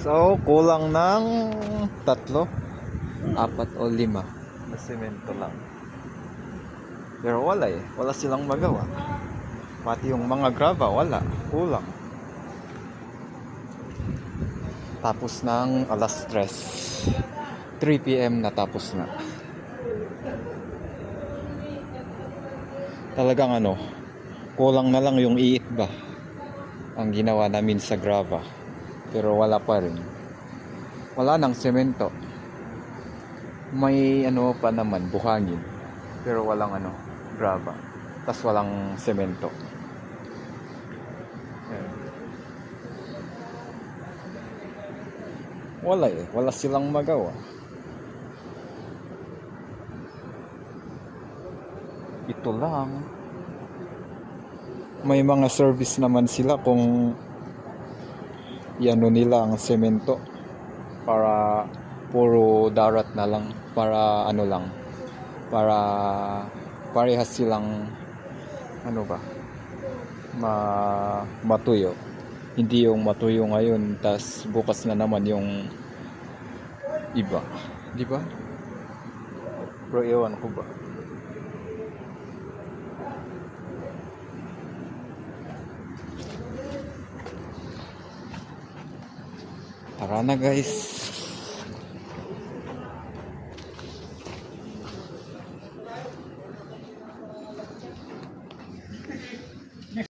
So, kulang ng 3, 4 o 5 na semento lang. Pero wala eh. Wala silang magawa. Pati yung mga grava, wala. Kulang. Tapos ng alas 3. 3 PM na tapos na. Talagang kulang na lang yung iit ba ang ginawa namin sa grava. Pero wala pa rin. Wala nang semento. May pa naman, buhangin. Pero walang grava. Tas walang semento. Ayan. Wala eh. Wala silang magawa. Ito lang. May mga service naman sila kung nila ang semento para puro darat na lang, para lang, para parehas silang matuyo. Hindi yung matuyo ngayon tas bukas na naman yung iba, di ba? Pero ewan ko ba. Tara na guys.